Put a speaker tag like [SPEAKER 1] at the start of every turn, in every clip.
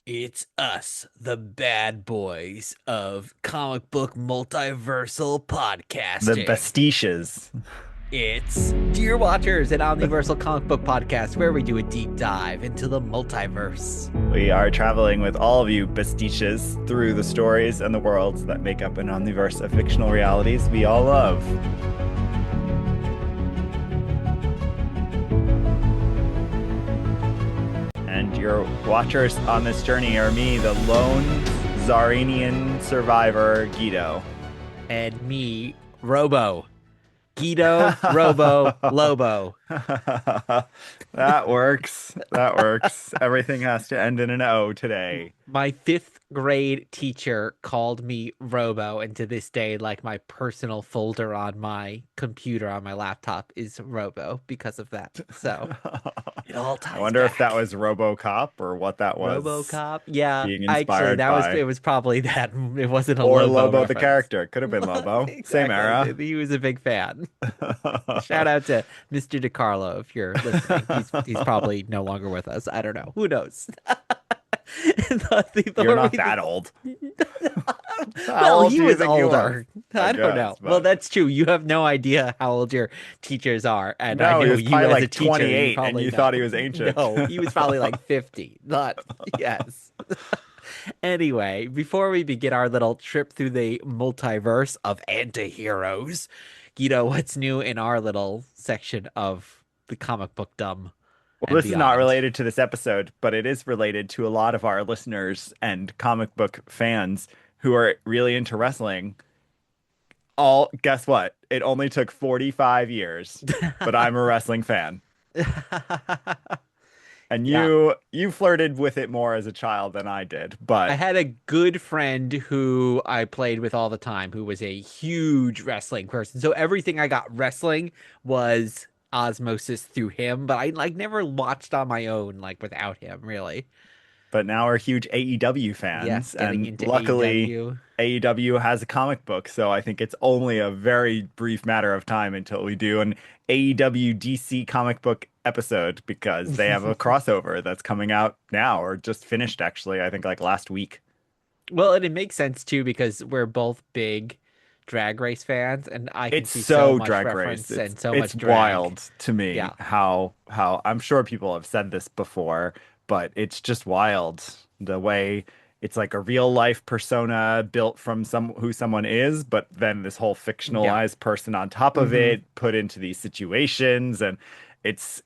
[SPEAKER 1] It's us, the bad boys of comic book multiversal
[SPEAKER 2] The
[SPEAKER 1] podcasting.
[SPEAKER 2] Bastiches.
[SPEAKER 1] It's Dear Watchers, an omniversal comic book podcast where we do a deep dive into the multiverse.
[SPEAKER 2] We are traveling with all of you Bastiches through the stories and the worlds that make up an omniverse of fictional realities we all love. And your watchers on this journey are me, the lone Zaranian survivor, Guido.
[SPEAKER 1] And me, Robo. Guido, Robo, Lobo.
[SPEAKER 2] That works. That works. Everything has to end in an O today.
[SPEAKER 1] My fifth grade teacher called me Robo, and to this day, like my personal folder on my computer on my laptop is Robo because of that. So it all
[SPEAKER 2] I
[SPEAKER 1] ties
[SPEAKER 2] wonder if that
[SPEAKER 1] back.
[SPEAKER 2] was RoboCop or what that was
[SPEAKER 1] RoboCop. Yeah,
[SPEAKER 2] being
[SPEAKER 1] actually,
[SPEAKER 2] inspired
[SPEAKER 1] that was
[SPEAKER 2] by.
[SPEAKER 1] it was probably that. It wasn't a
[SPEAKER 2] Or
[SPEAKER 1] Lobo
[SPEAKER 2] Lobo the
[SPEAKER 1] reference.
[SPEAKER 2] character. Could have been Lobo. Same
[SPEAKER 1] Exactly.
[SPEAKER 2] era.
[SPEAKER 1] He was a big fan. Shout out to Mr. DiCarlo if you're listening. He's probably no longer with us. I don't know. Who knows?
[SPEAKER 2] You're not that old. How
[SPEAKER 1] Well,
[SPEAKER 2] old
[SPEAKER 1] he
[SPEAKER 2] do you
[SPEAKER 1] was
[SPEAKER 2] think he was?
[SPEAKER 1] older.
[SPEAKER 2] I
[SPEAKER 1] I don't know.
[SPEAKER 2] guess,
[SPEAKER 1] Well,
[SPEAKER 2] but
[SPEAKER 1] that's true. You have no idea how old your teachers are, and I
[SPEAKER 2] no, he
[SPEAKER 1] know
[SPEAKER 2] was
[SPEAKER 1] you
[SPEAKER 2] probably
[SPEAKER 1] as a
[SPEAKER 2] like
[SPEAKER 1] teacher, you
[SPEAKER 2] 28 and
[SPEAKER 1] probably
[SPEAKER 2] you
[SPEAKER 1] know.
[SPEAKER 2] thought he was ancient.
[SPEAKER 1] No, he was probably like 50. Not yes. Anyway, before we begin our little trip through the multiverse of anti-heroes, what's new in our little section of the comic book dumb
[SPEAKER 2] Well,
[SPEAKER 1] and
[SPEAKER 2] this is not
[SPEAKER 1] beyond?
[SPEAKER 2] related to this episode, but it is related to a lot of our listeners and comic book fans who are really into wrestling. All, guess what? It only took 45 years, but I'm a wrestling fan. And
[SPEAKER 1] Yeah.
[SPEAKER 2] you flirted with it more as a child than I did,
[SPEAKER 1] I
[SPEAKER 2] but
[SPEAKER 1] had a good friend who I played with all the time who was a huge wrestling person. So everything I got wrestling was osmosis through him, but I like never watched on my own like without him, really.
[SPEAKER 2] now we're huge AEW
[SPEAKER 1] Yes,
[SPEAKER 2] fans,
[SPEAKER 1] getting
[SPEAKER 2] and
[SPEAKER 1] into
[SPEAKER 2] luckily
[SPEAKER 1] AEW.
[SPEAKER 2] AEW has a comic book, so I think it's only a very brief matter of time until we do an AEW DC comic book episode because they have a crossover that's coming out now or just finished actually, I think like last week.
[SPEAKER 1] Well, and it makes sense too because we're both big Drag Race fans, and I can
[SPEAKER 2] It's
[SPEAKER 1] see so
[SPEAKER 2] so
[SPEAKER 1] much
[SPEAKER 2] Drag Race.
[SPEAKER 1] reference and so
[SPEAKER 2] It's
[SPEAKER 1] much drag.
[SPEAKER 2] wild to me
[SPEAKER 1] Yeah.
[SPEAKER 2] how I'm sure people have said this before, but it's just wild the way it's like a real life persona built from someone is, but then this whole
[SPEAKER 1] Yeah.
[SPEAKER 2] fictionalized person on top of
[SPEAKER 1] Hmm.
[SPEAKER 2] it put into these situations, and it's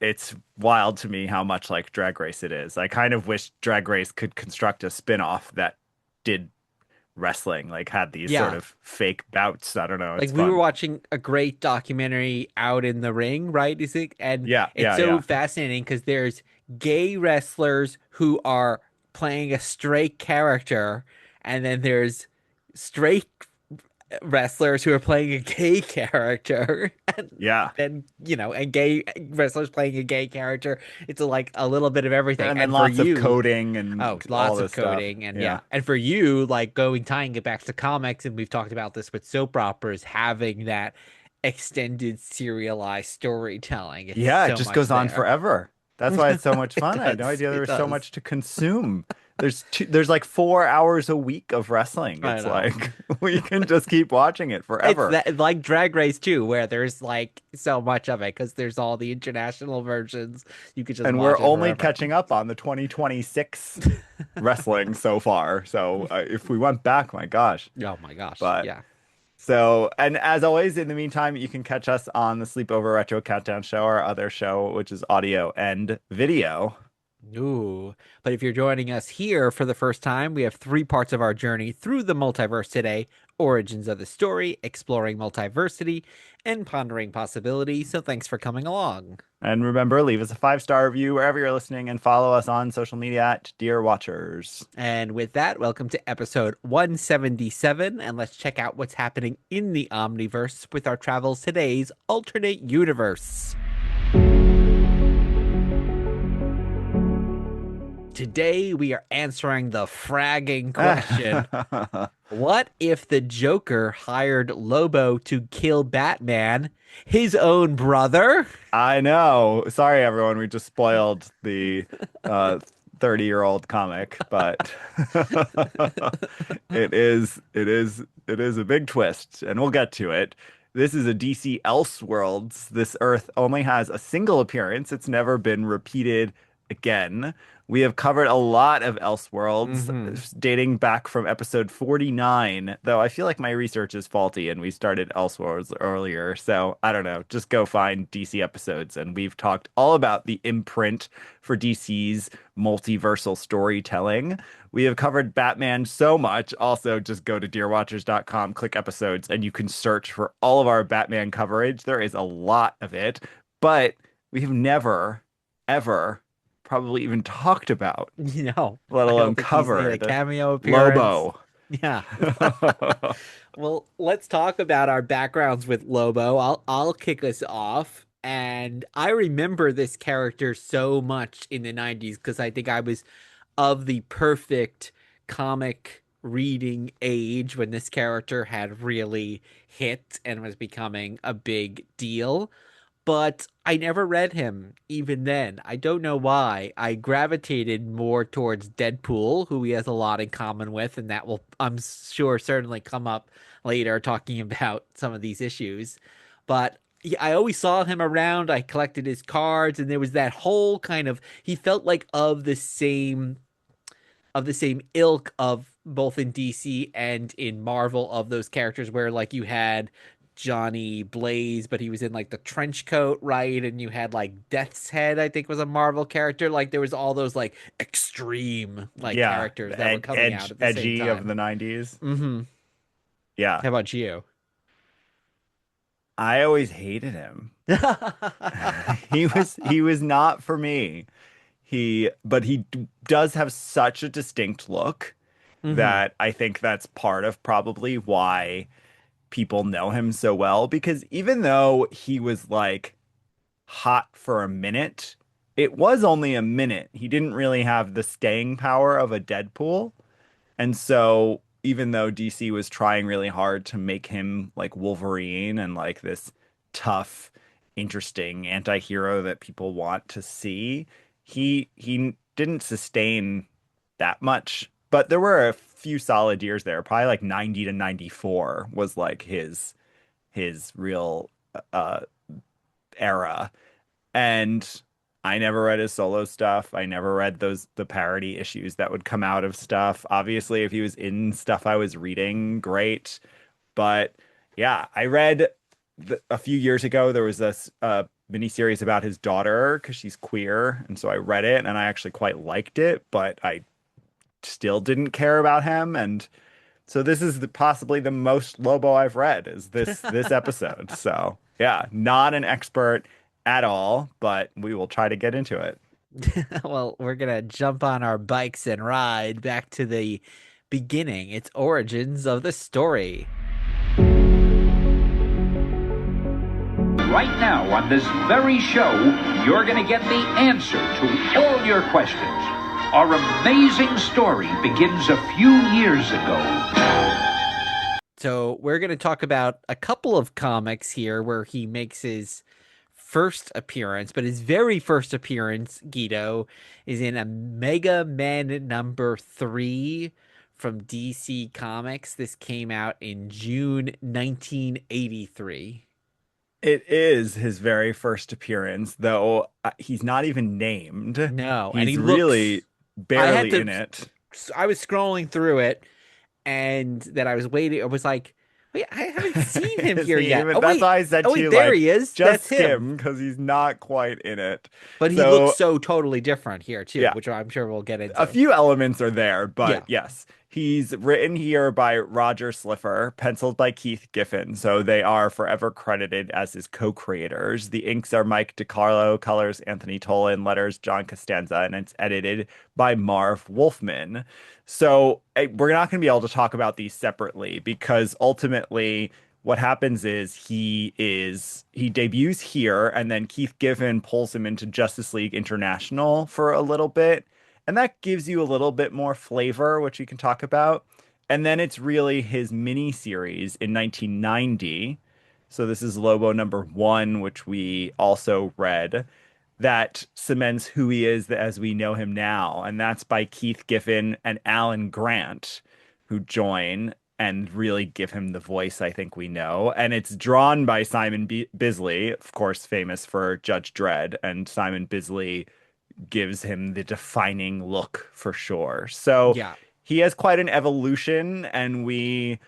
[SPEAKER 2] wild to me how much like Drag Race it is. I kind of wish Drag Race could construct a spin-off that did wrestling, like had these sort
[SPEAKER 1] Yeah.
[SPEAKER 2] of fake bouts. I don't know,
[SPEAKER 1] Like
[SPEAKER 2] it's
[SPEAKER 1] we were
[SPEAKER 2] fun.
[SPEAKER 1] watching a great documentary Out in the Ring, right? Is it? And
[SPEAKER 2] Yeah,
[SPEAKER 1] it's
[SPEAKER 2] yeah,
[SPEAKER 1] so
[SPEAKER 2] yeah.
[SPEAKER 1] fascinating because there's gay wrestlers who are playing a straight character, and then there's straight wrestlers who are playing a gay character, and
[SPEAKER 2] Yeah.
[SPEAKER 1] then and gay wrestlers playing a gay character. It's like a little bit of everything.
[SPEAKER 2] And then
[SPEAKER 1] And for
[SPEAKER 2] lots of
[SPEAKER 1] you,
[SPEAKER 2] coding
[SPEAKER 1] oh,
[SPEAKER 2] and all
[SPEAKER 1] lots of
[SPEAKER 2] this stuff.
[SPEAKER 1] coding and
[SPEAKER 2] Yeah.
[SPEAKER 1] yeah. And for you, like tying it back to comics, and we've talked about this with soap operas, having that extended serialized storytelling. It's
[SPEAKER 2] Yeah, it
[SPEAKER 1] so
[SPEAKER 2] just
[SPEAKER 1] much
[SPEAKER 2] goes on
[SPEAKER 1] there.
[SPEAKER 2] forever. That's why it's so much
[SPEAKER 1] It
[SPEAKER 2] fun. I had no
[SPEAKER 1] does.
[SPEAKER 2] idea there
[SPEAKER 1] It
[SPEAKER 2] was so
[SPEAKER 1] does.
[SPEAKER 2] much to consume. There's like 4 hours a week of wrestling.
[SPEAKER 1] I
[SPEAKER 2] It's
[SPEAKER 1] know.
[SPEAKER 2] like we can just keep watching it
[SPEAKER 1] It's
[SPEAKER 2] forever.
[SPEAKER 1] that like Drag Race too, where there's like so much of it because there's all the international versions. You could just
[SPEAKER 2] And
[SPEAKER 1] watch
[SPEAKER 2] we're
[SPEAKER 1] it
[SPEAKER 2] only
[SPEAKER 1] forever.
[SPEAKER 2] catching up on the 2026 wrestling so far. So if we went back, my gosh.
[SPEAKER 1] Oh my gosh.
[SPEAKER 2] But
[SPEAKER 1] Yeah.
[SPEAKER 2] so, and as always, in the meantime, you can catch us on the Sleepover Retro Countdown Show, our other show, which is audio and video.
[SPEAKER 1] Ooh. But if you're joining us here for the first time, we have three parts of our journey through the multiverse today: origins of the story, exploring multiversity, and pondering possibility. So thanks for coming along.
[SPEAKER 2] And remember, leave us a 5-star review wherever you're listening and follow us on social media at Dear Watchers.
[SPEAKER 1] And with that, welcome to episode 177. And let's check out what's happening in the Omniverse with our travels today's alternate universe. Today, we are answering the fragging question. What if the Joker hired Lobo to kill Batman, his own brother?
[SPEAKER 2] I know. Sorry, everyone. We just spoiled uh, 30-year-old comic, but it is a big twist, and we'll get to it. This is a DC Elseworlds. This Earth only has a single appearance. It's never been repeated again. We have covered a lot of Elseworlds,
[SPEAKER 1] Hmm.
[SPEAKER 2] dating back from episode 49, though I feel like my research is faulty and we started Elseworlds earlier. So I don't know. Just go find DC episodes. And we've talked all about the imprint for DC's multiversal storytelling. We have covered Batman so much. Also, just go to dearwatchers.com, click episodes, and you can search for all of our Batman coverage. There is a lot of it, but we have never, ever probably even talked about, let
[SPEAKER 1] I don't
[SPEAKER 2] alone
[SPEAKER 1] think he's made a
[SPEAKER 2] covered,
[SPEAKER 1] cameo appearance.
[SPEAKER 2] Lobo.
[SPEAKER 1] Yeah. Well, let's talk about our backgrounds with Lobo. I'll kick us off. And I remember this character so much in the 90s because I think I was of the perfect comic reading age when this character had really hit and was becoming a big deal. But I never read him even then. I don't know why. I gravitated more towards Deadpool, who he has a lot in common with, and that will, I'm sure, certainly come up later talking about some of these issues. But yeah, I always saw him around. I collected his cards, and there was that whole kind of, he felt like of the same ilk of both in DC and in Marvel of those characters where like you had Johnny Blaze, but he was in like the trench coat, right? And you had like Death's Head, I think was a Marvel character. Like there was all those like extreme like
[SPEAKER 2] Yeah,
[SPEAKER 1] characters that were coming out at the same
[SPEAKER 2] edgy of
[SPEAKER 1] time.
[SPEAKER 2] the 90s.
[SPEAKER 1] Mm-hmm.
[SPEAKER 2] Yeah,
[SPEAKER 1] How about you?
[SPEAKER 2] I always hated him. He was not for me. But does have such a distinct look
[SPEAKER 1] Mm-hmm.
[SPEAKER 2] that I think that's part of probably why people know him so well, because even though he was like hot for a minute, it was only a minute. He didn't really have the staying power of a Deadpool. And so even though DC was trying really hard to make him like Wolverine and like this tough, interesting anti-hero that people want to see, he didn't sustain that much. But there were a few solid years there. Probably like 90 to 94 was like his real uh era. And I never read his solo stuff. I never read the parody issues that would come out of stuff. Obviously, if he was in stuff I was reading, great. But yeah, I read a few years ago there was this miniseries about his daughter because she's queer, and so I read it and I actually quite liked it, but I still didn't care about him. And so this is possibly the most Lobo I've read is this episode. So yeah, not an expert at all, but we will try to get into it.
[SPEAKER 1] Well, we're gonna jump on our bikes and ride back to the beginning, its origins of the story.
[SPEAKER 3] Right now, on this very show, you're going to get the answer to all your questions. Our amazing story begins a few years ago.
[SPEAKER 1] So we're going to talk about a couple of comics here where he makes his first appearance, but his very first appearance, Guido, is in a Mega Man number 3 from DC Comics. This came out in June 1983.
[SPEAKER 2] It is his very first appearance, though he's not even named.
[SPEAKER 1] No, and he
[SPEAKER 2] He's really
[SPEAKER 1] looks. I had
[SPEAKER 2] barely
[SPEAKER 1] to.
[SPEAKER 2] in it.
[SPEAKER 1] I was scrolling through it, and then I was waiting. I was like, "Wait, I haven't seen him
[SPEAKER 2] Is
[SPEAKER 1] here
[SPEAKER 2] he
[SPEAKER 1] yet."
[SPEAKER 2] even?
[SPEAKER 1] Oh
[SPEAKER 2] That's
[SPEAKER 1] wait,
[SPEAKER 2] why I said
[SPEAKER 1] oh
[SPEAKER 2] to
[SPEAKER 1] wait,
[SPEAKER 2] you,
[SPEAKER 1] there
[SPEAKER 2] like,
[SPEAKER 1] he is.
[SPEAKER 2] just
[SPEAKER 1] That's him.
[SPEAKER 2] skim because he's not quite in it.
[SPEAKER 1] But he looks
[SPEAKER 2] So
[SPEAKER 1] so totally different here too,
[SPEAKER 2] yeah,
[SPEAKER 1] which I'm sure we'll get
[SPEAKER 2] a
[SPEAKER 1] into.
[SPEAKER 2] few elements are there, but
[SPEAKER 1] Yeah.
[SPEAKER 2] yes, he's written here by Roger Slipher, penciled by Keith Giffen, so they are forever credited as his co-creators. The inks are Mike DiCarlo, colors Anthony Tolan, letters John Costanza, and it's edited by Marv Wolfman. So we're not going to be able to talk about these separately because ultimately what happens is he debuts here and then Keith Giffen pulls him into Justice League International for a little bit, and that gives you a little bit more flavor, which we can talk about. And then it's really his mini series in 1990. So this is Lobo number 1, which we also read. that cements who he is as we know him now. And that's by Keith Giffen and Alan Grant, who join and really give him the voice I think we know. And it's drawn by Simon Bisley, of course, famous for Judge Dredd. And Simon Bisley gives him the defining look for sure. So
[SPEAKER 1] Yeah.
[SPEAKER 2] he has quite an evolution, and we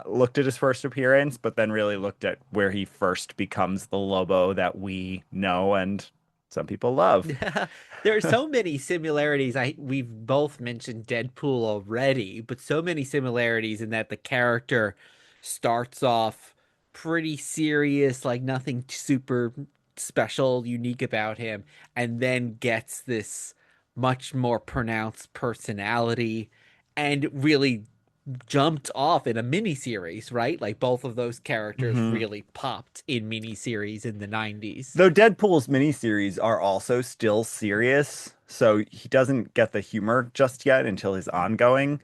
[SPEAKER 2] looked at his first appearance, but then really looked at where he first becomes the Lobo that we know and some people love.
[SPEAKER 1] There are so many similarities. We've both mentioned Deadpool already, but so many similarities in that the character starts off pretty serious, like nothing super special, unique about him, and then gets this much more pronounced personality and really jumped off in a miniseries, right? Like both of those characters
[SPEAKER 2] Hmm.
[SPEAKER 1] really popped in miniseries in the 90s.
[SPEAKER 2] Though Deadpool's miniseries are also still serious, so he doesn't get the humor just yet until his ongoing.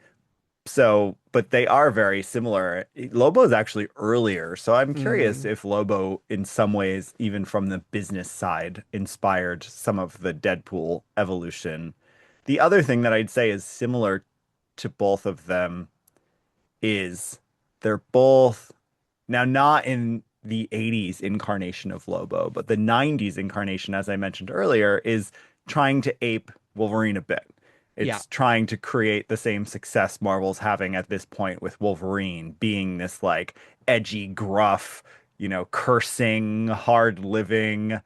[SPEAKER 2] So, but they are very similar. Lobo is actually earlier, so I'm curious
[SPEAKER 1] Mm,
[SPEAKER 2] if Lobo, in some ways, even from the business side, inspired some of the Deadpool evolution. The other thing that I'd say is similar to both of them is they're both now not in the 80s incarnation of Lobo, but the 90s incarnation, as I mentioned earlier, is trying to ape Wolverine a bit.
[SPEAKER 1] yeah.
[SPEAKER 2] It's trying to create the same success Marvel's having at this point with Wolverine being this like edgy, gruff, cursing, hard living.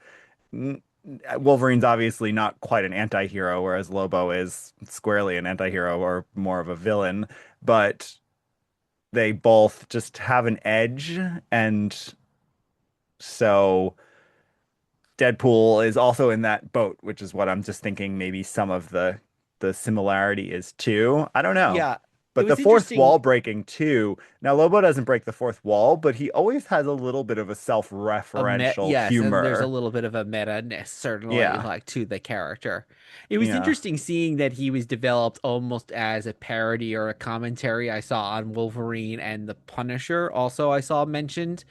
[SPEAKER 2] Wolverine's obviously not quite an anti-hero, whereas Lobo is squarely an anti-hero or more of a villain, but they both just have an edge. And so Deadpool is also in that boat, which is what I'm just thinking maybe some of the similarity is too. I don't know.
[SPEAKER 1] Yeah. It
[SPEAKER 2] But the
[SPEAKER 1] was
[SPEAKER 2] fourth
[SPEAKER 1] interesting.
[SPEAKER 2] wall breaking too. Now Lobo doesn't break the fourth wall, but he always has a little bit of a self-referential
[SPEAKER 1] Yes, and there's a
[SPEAKER 2] humor.
[SPEAKER 1] little bit of a meta-ness certainly
[SPEAKER 2] Yeah.
[SPEAKER 1] like to the character. It was
[SPEAKER 2] Yeah.
[SPEAKER 1] interesting seeing that he was developed almost as a parody or a commentary I saw on Wolverine and the Punisher also I saw mentioned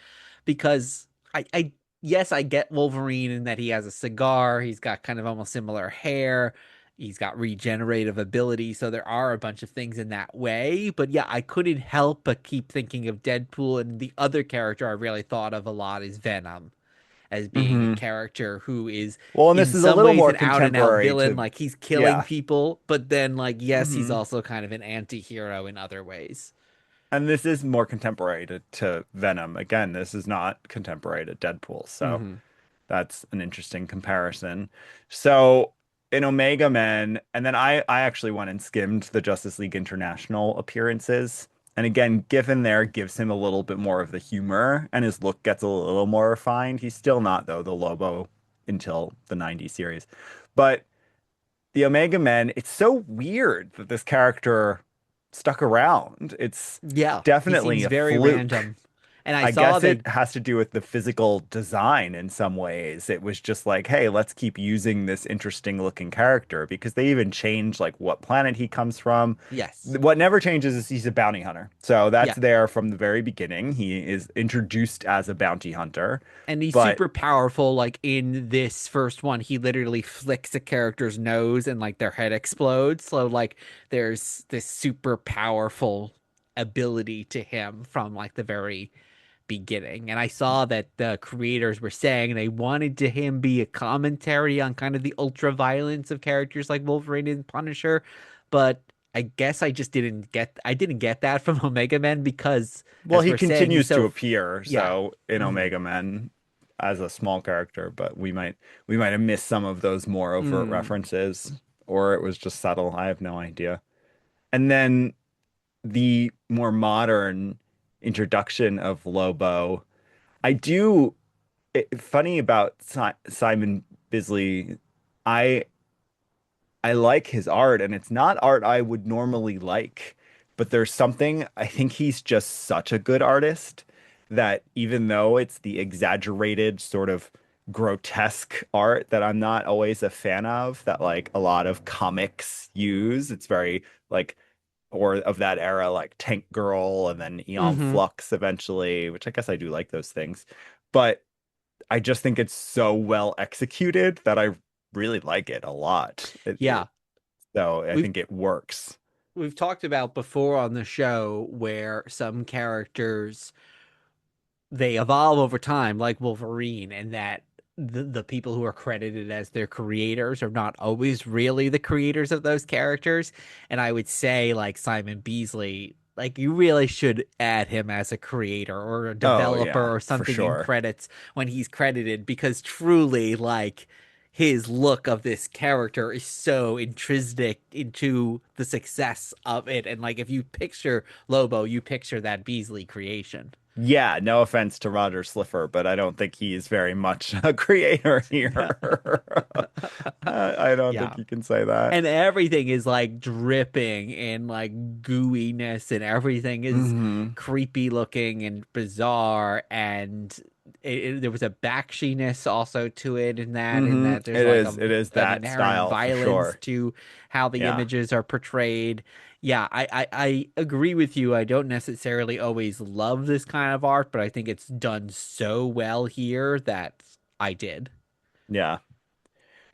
[SPEAKER 1] because I yes, I get Wolverine in that he has a cigar, he's got kind of almost similar hair, he's got regenerative ability, so there are a bunch of things in that way. But yeah, I couldn't help but keep thinking of Deadpool, and the other character I really thought of a lot is Venom as being a
[SPEAKER 2] Hmm.
[SPEAKER 1] character who is
[SPEAKER 2] Well, and this
[SPEAKER 1] in
[SPEAKER 2] is a
[SPEAKER 1] some
[SPEAKER 2] little
[SPEAKER 1] ways
[SPEAKER 2] more
[SPEAKER 1] an out and out
[SPEAKER 2] contemporary
[SPEAKER 1] villain,
[SPEAKER 2] to,
[SPEAKER 1] like he's killing
[SPEAKER 2] yeah.
[SPEAKER 1] people, but then like yes, he's
[SPEAKER 2] Hmm.
[SPEAKER 1] also kind of an anti-hero in other ways.
[SPEAKER 2] And this is more contemporary to Venom. Again, this is not contemporary to Deadpool. So
[SPEAKER 1] Hmm.
[SPEAKER 2] that's an interesting comparison. So in Omega Men, and then I actually went and skimmed the Justice League International appearances. And again, Giffen there gives him a little bit more of the humor, and his look gets a little more refined. He's still not, though, the Lobo until the 90s series. But the Omega Men, it's so weird that this character stuck around. It's
[SPEAKER 1] Yeah, he
[SPEAKER 2] definitely
[SPEAKER 1] seems
[SPEAKER 2] a
[SPEAKER 1] very
[SPEAKER 2] fluke.
[SPEAKER 1] random. And I
[SPEAKER 2] I
[SPEAKER 1] saw
[SPEAKER 2] guess it
[SPEAKER 1] they
[SPEAKER 2] has to do with the physical design in some ways. It was just like, hey, let's keep using this interesting looking character because they even change like what planet he comes from.
[SPEAKER 1] yes.
[SPEAKER 2] What never changes is he's a bounty hunter. So that's
[SPEAKER 1] Yeah.
[SPEAKER 2] there from the very beginning. He is introduced as a bounty hunter,
[SPEAKER 1] And he's
[SPEAKER 2] but
[SPEAKER 1] super powerful. Like in this first one, he literally flicks a character's nose and like their head explodes. So like there's this super powerful ability to him from like the very beginning. And I saw that the creators were saying they wanted to him be a commentary on kind of the ultra violence of characters like Wolverine and Punisher, but I guess I didn't get that from Omega Men because
[SPEAKER 2] well,
[SPEAKER 1] as
[SPEAKER 2] he
[SPEAKER 1] we're saying he's
[SPEAKER 2] continues to
[SPEAKER 1] so
[SPEAKER 2] appear.
[SPEAKER 1] yeah.
[SPEAKER 2] So in
[SPEAKER 1] Mhm.
[SPEAKER 2] Omega Men as a small character, but we might have missed some of those more overt
[SPEAKER 1] Mm.
[SPEAKER 2] references, or it was just subtle. I have no idea. And then the more modern introduction of Lobo. I do funny about Simon Bisley. I I like his art, and it's not art I would normally like, but there's something, I think he's just such a good artist that even though it's the exaggerated sort of grotesque art that I'm not always a fan of, that like a lot of comics use, it's very like or of that era, like Tank Girl and then Eon
[SPEAKER 1] Hmm.
[SPEAKER 2] Flux eventually, which I guess I do like those things. But I just think it's so well executed that I really like it a lot.
[SPEAKER 1] Yeah,
[SPEAKER 2] So I
[SPEAKER 1] we've
[SPEAKER 2] think it works.
[SPEAKER 1] we've talked about before on the show where some characters they evolve over time, like Wolverine, and that the people who are credited as their creators are not always really the creators of those characters. And I would say, like Simon Bisley, like you really should add him as a creator or a
[SPEAKER 2] Oh
[SPEAKER 1] developer
[SPEAKER 2] yeah,
[SPEAKER 1] or
[SPEAKER 2] for
[SPEAKER 1] something in
[SPEAKER 2] sure.
[SPEAKER 1] credits when he's credited, because truly, like his look of this character is so intrinsic into the success of it. And like if you picture Lobo, you picture that Beasley creation.
[SPEAKER 2] Yeah, no offense to Roger Slipher, but I don't think he's very much a creator here. I don't
[SPEAKER 1] Yeah.
[SPEAKER 2] think you can say that.
[SPEAKER 1] And everything is like dripping in like gooiness, and everything is
[SPEAKER 2] Hmm.
[SPEAKER 1] creepy looking and bizarre. And there was a backshiness also to it, in that there's like
[SPEAKER 2] It is
[SPEAKER 1] an
[SPEAKER 2] that
[SPEAKER 1] inherent
[SPEAKER 2] style for
[SPEAKER 1] violence
[SPEAKER 2] sure.
[SPEAKER 1] to how the
[SPEAKER 2] Yeah.
[SPEAKER 1] images are portrayed. Yeah, I agree with you. I don't necessarily always love this kind of art, but I think it's done so well here that I did.
[SPEAKER 2] Yeah.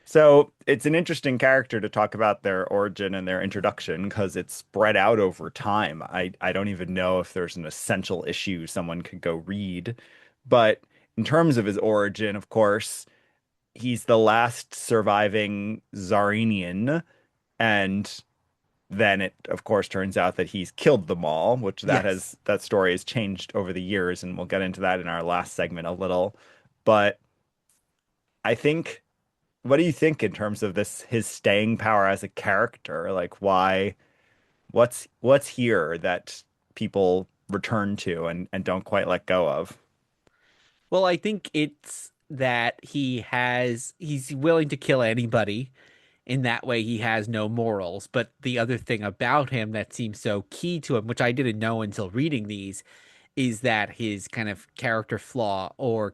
[SPEAKER 2] So it's an interesting character to talk about their origin and their introduction because it's spread out over time. I don't even know if there's an essential issue someone could go read. But in terms of his origin, of course, he's the last surviving Zarinian, and then it of course turns out that he's killed them all, which
[SPEAKER 1] Yes.
[SPEAKER 2] that story has changed over the years, and we'll get into that in our last segment a little. But I think what do you think in terms of this his staying power as a character? Like what's here that people return to and don't quite let go of?
[SPEAKER 1] Well, I think it's that he's willing to kill anybody. In that way, he has no morals. But the other thing about him that seems so key to him, which I didn't know until reading these, is that his kind of character flaw or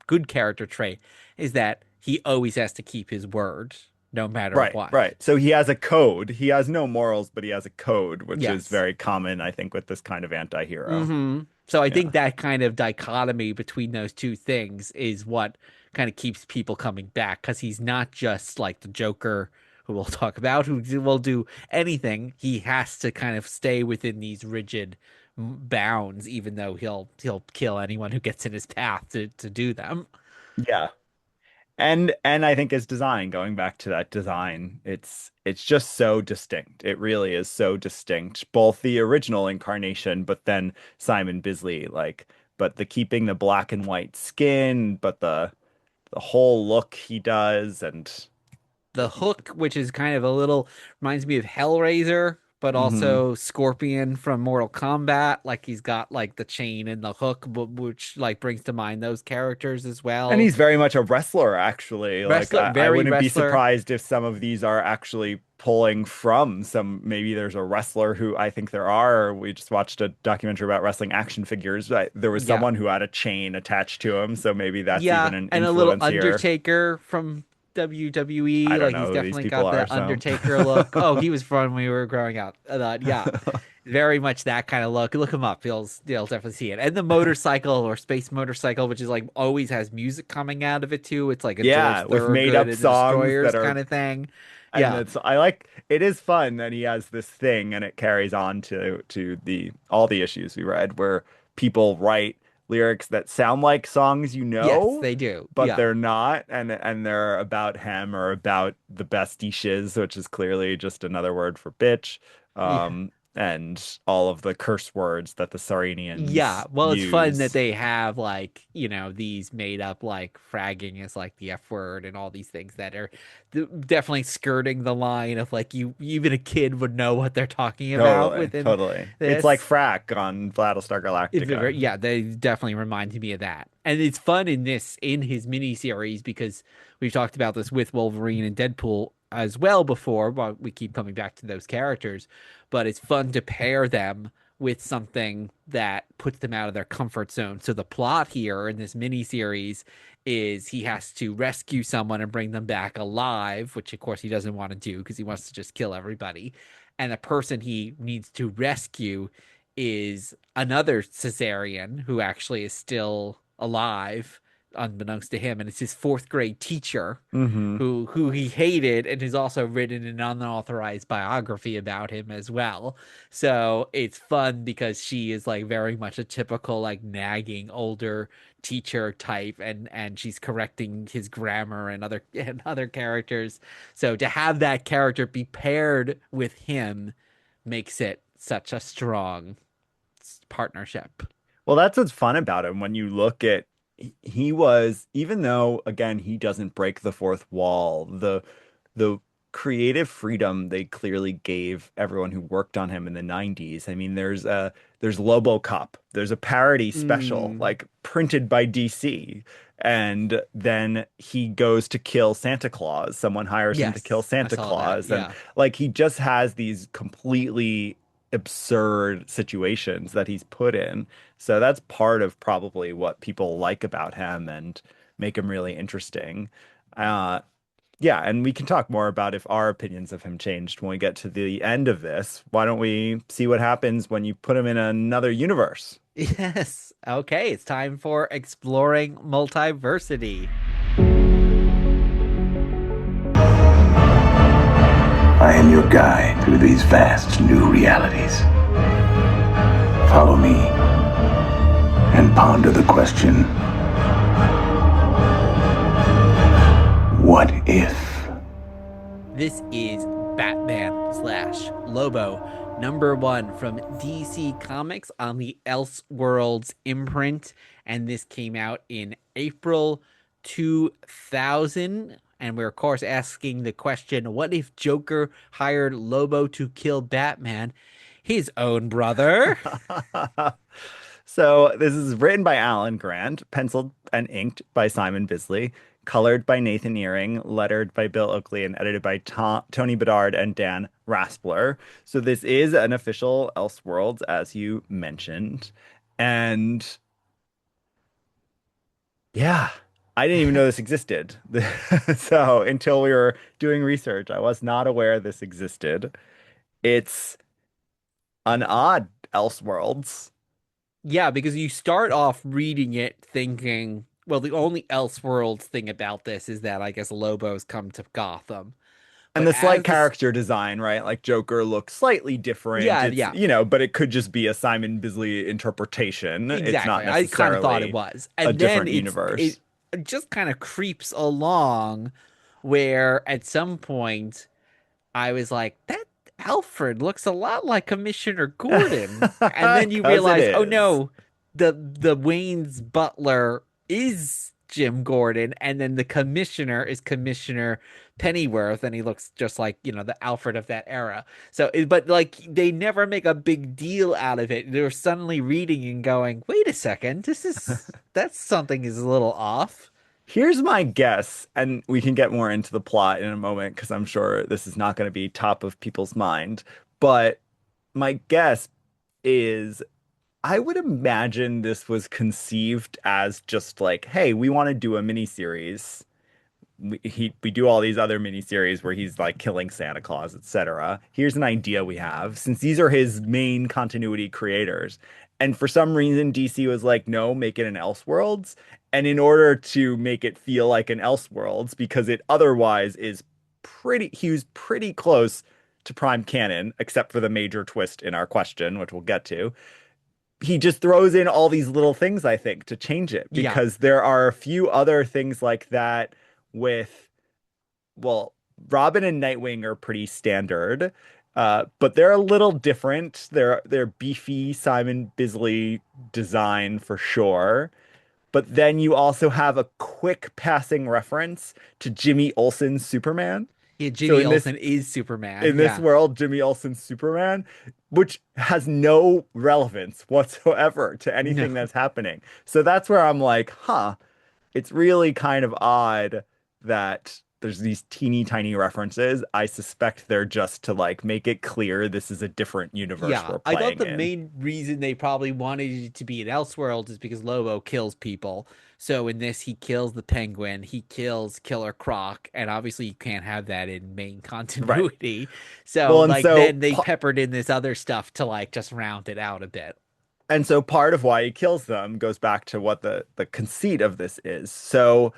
[SPEAKER 1] good character trait is that he always has to keep his word no matter
[SPEAKER 2] Right,
[SPEAKER 1] what.
[SPEAKER 2] right. So he has a code. He has no morals, but he has a code, which is
[SPEAKER 1] Yes.
[SPEAKER 2] very common, I think, with this kind of anti-hero.
[SPEAKER 1] So I think
[SPEAKER 2] Yeah.
[SPEAKER 1] that kind of dichotomy between those two things is what kind of keeps people coming back, because he's not just like the Joker who we'll talk about will do anything. He has to kind of stay within these rigid bounds, even though he'll kill anyone who gets in his path to do them.
[SPEAKER 2] Yeah. And I think his design, going back to that design, it's just so distinct. It really is so distinct. Both the original incarnation, but then Simon Bisley, like, but the keeping the black and white skin, but the whole look he does, and
[SPEAKER 1] The hook, which is kind of a little reminds me of Hellraiser, but
[SPEAKER 2] mhm.
[SPEAKER 1] also Scorpion from Mortal Kombat. Like he's got like the chain and the hook, which like brings to mind those characters as
[SPEAKER 2] And
[SPEAKER 1] well.
[SPEAKER 2] he's very much a wrestler, actually. Like
[SPEAKER 1] Wrestler,
[SPEAKER 2] I
[SPEAKER 1] very
[SPEAKER 2] wouldn't be
[SPEAKER 1] wrestler.
[SPEAKER 2] surprised if some of these are actually pulling from some. Maybe there's a wrestler who I think there are. We just watched a documentary about wrestling action figures. There was
[SPEAKER 1] Yeah,
[SPEAKER 2] someone who had a chain attached to him, so maybe that's
[SPEAKER 1] yeah,
[SPEAKER 2] even an
[SPEAKER 1] and a little
[SPEAKER 2] influence here.
[SPEAKER 1] Undertaker from
[SPEAKER 2] I
[SPEAKER 1] WWE.
[SPEAKER 2] don't
[SPEAKER 1] Like he's
[SPEAKER 2] know who these
[SPEAKER 1] definitely
[SPEAKER 2] people
[SPEAKER 1] got
[SPEAKER 2] are,
[SPEAKER 1] the
[SPEAKER 2] so
[SPEAKER 1] Undertaker look. Oh, he was from when we were growing up. Yeah, very much that kind of look. Look him up. You'll definitely see it. And the motorcycle or space motorcycle, which is like always has music coming out of it too. It's like a George
[SPEAKER 2] yeah, with made
[SPEAKER 1] Thorogood
[SPEAKER 2] up
[SPEAKER 1] and the
[SPEAKER 2] songs
[SPEAKER 1] Destroyers
[SPEAKER 2] that are
[SPEAKER 1] kind of thing.
[SPEAKER 2] and
[SPEAKER 1] Yeah,
[SPEAKER 2] it's I like it is fun that he has this thing and it carries on to the all the issues we read where people write lyrics that sound like songs
[SPEAKER 1] yes, they do.
[SPEAKER 2] but
[SPEAKER 1] Yeah,
[SPEAKER 2] they're not and they're about him or about the bestie shiz, which is clearly just another word for bitch.
[SPEAKER 1] yeah.
[SPEAKER 2] And all of the curse words that the
[SPEAKER 1] Yeah,
[SPEAKER 2] Sarinians
[SPEAKER 1] well, it's fun that
[SPEAKER 2] use.
[SPEAKER 1] they have like, these made up like fragging is like the F word and all these things that are definitely skirting the line of like even a kid would know what they're talking about
[SPEAKER 2] Totally,
[SPEAKER 1] within
[SPEAKER 2] totally. It's like
[SPEAKER 1] this.
[SPEAKER 2] frack on Battlestar Galactica.
[SPEAKER 1] Yeah, they definitely reminded me of that. And it's fun in his mini series because we've talked about this with Wolverine and Deadpool as well before, but we keep coming back to those characters. But it's fun to pair them with something that puts them out of their comfort zone. So the plot here in this mini series is he has to rescue someone and bring them back alive, which of course he doesn't want to do because he wants to just kill everybody. And the person he needs to rescue is another Caesarian who actually is still alive unbeknownst to him, and it's his fourth grade teacher
[SPEAKER 2] Hmm.
[SPEAKER 1] who he hated and has also written an unauthorized biography about him as well. So it's fun because she is like very much a typical like nagging older teacher type, and she's correcting his grammar and other characters. So to have that character be paired with him makes it such a strong partnership.
[SPEAKER 2] Well, that's what's fun about him when you look at he was, even though again he doesn't break the fourth wall, the creative freedom they clearly gave everyone who worked on him in the 90s. I mean, there's RoboCop, there's a parody special
[SPEAKER 1] Mm,
[SPEAKER 2] like printed by DC, and then he goes to kill Santa Claus. Someone hires him to kill
[SPEAKER 1] yes, I
[SPEAKER 2] Santa
[SPEAKER 1] saw that.
[SPEAKER 2] Claus, and
[SPEAKER 1] Yeah.
[SPEAKER 2] like he just has these completely absurd situations that he's put in. So that's part of probably what people like about him and make him really interesting. Uh, yeah, and we can talk more about if our opinions of him changed when we get to the end of this. Why don't we see what happens when you put him in another universe?
[SPEAKER 1] Yes. Okay, it's time for exploring multiversity.
[SPEAKER 4] I am your guide through these vast new realities. Follow me and ponder the question, what if?
[SPEAKER 1] This is Batman slash Lobo #1 from DC Comics on the Elseworlds imprint. And this came out in April 2000. And we're, of course, asking the question, what if Joker hired Lobo to kill Batman, his own brother?
[SPEAKER 2] So this is written by Alan Grant, penciled and inked by Simon Bisley, colored by Nathan Earing, lettered by Bill Oakley, and edited by Tony Bedard and Dan Raspler. So this is an official Elseworlds, as you mentioned. And yeah, I didn't even know this existed. So until we were doing research, I was not aware this existed. It's an odd Elseworlds.
[SPEAKER 1] Yeah, because you start off reading it thinking, well, the only Elseworlds thing about this is that I guess Lobo's come to Gotham.
[SPEAKER 2] And
[SPEAKER 1] But
[SPEAKER 2] the slight
[SPEAKER 1] as this,
[SPEAKER 2] character design, right? Like Joker looks slightly different.
[SPEAKER 1] yeah,
[SPEAKER 2] It's,
[SPEAKER 1] yeah,
[SPEAKER 2] but it could just be a Simon Bisley interpretation. It's not
[SPEAKER 1] exactly. I kind of thought it
[SPEAKER 2] necessarily
[SPEAKER 1] was.
[SPEAKER 2] a
[SPEAKER 1] And then
[SPEAKER 2] different
[SPEAKER 1] it
[SPEAKER 2] universe.
[SPEAKER 1] just kind of creeps along where at some point I was like, that Alfred looks a lot like Commissioner Gordon. And then you
[SPEAKER 2] Because it
[SPEAKER 1] realize, oh
[SPEAKER 2] is.
[SPEAKER 1] no, the Wayne's butler is Jim Gordon, and then the commissioner is Commissioner Pennyworth, and he looks just like, the Alfred of that era. So, but like they never make a big deal out of it. They're suddenly reading and going, wait a second, that's something is a little off.
[SPEAKER 2] Here's my guess, and we can get more into the plot in a moment because I'm sure this is not going to be top of people's mind. But my guess is I would imagine this was conceived as just like, hey, we want to do a miniseries. We do all these other miniseries where he's like killing Santa Claus, etc. Here's an idea we have, since these are his main continuity creators. And for some reason, DC was like, no, make it an Elseworlds. And in order to make it feel like an Elseworlds, because it otherwise is he was pretty close to prime canon, except for the major twist in our question, which we'll get to. He just throws in all these little things, I think, to change it,
[SPEAKER 1] Yeah.
[SPEAKER 2] because there are a few other things like that with, well, Robin and Nightwing are pretty standard, but they're a little different. They're beefy Simon Bisley design for sure. But then you also have a quick passing reference to Jimmy Olsen's Superman.
[SPEAKER 1] Yeah,
[SPEAKER 2] So
[SPEAKER 1] Jimmy Olsen is Superman.
[SPEAKER 2] in this
[SPEAKER 1] Yeah.
[SPEAKER 2] world, Jimmy Olsen's Superman, which has no relevance whatsoever to
[SPEAKER 1] No.
[SPEAKER 2] anything that's happening. So that's where I'm like, huh, it's really kind of odd that there's these teeny tiny references. I suspect they're just to like make it clear this is a different universe
[SPEAKER 1] Yeah,
[SPEAKER 2] we're
[SPEAKER 1] I thought
[SPEAKER 2] playing
[SPEAKER 1] the
[SPEAKER 2] in.
[SPEAKER 1] main reason they probably wanted it to be an Elseworlds is because Lobo kills people. So in this, he kills the Penguin, he kills Killer Croc, and obviously you can't have that in main
[SPEAKER 2] Right.
[SPEAKER 1] continuity. So
[SPEAKER 2] Well, and
[SPEAKER 1] like
[SPEAKER 2] so
[SPEAKER 1] then they peppered in this other stuff to like just round it out a bit.
[SPEAKER 2] And so part of why he kills them goes back to what the conceit of this is. So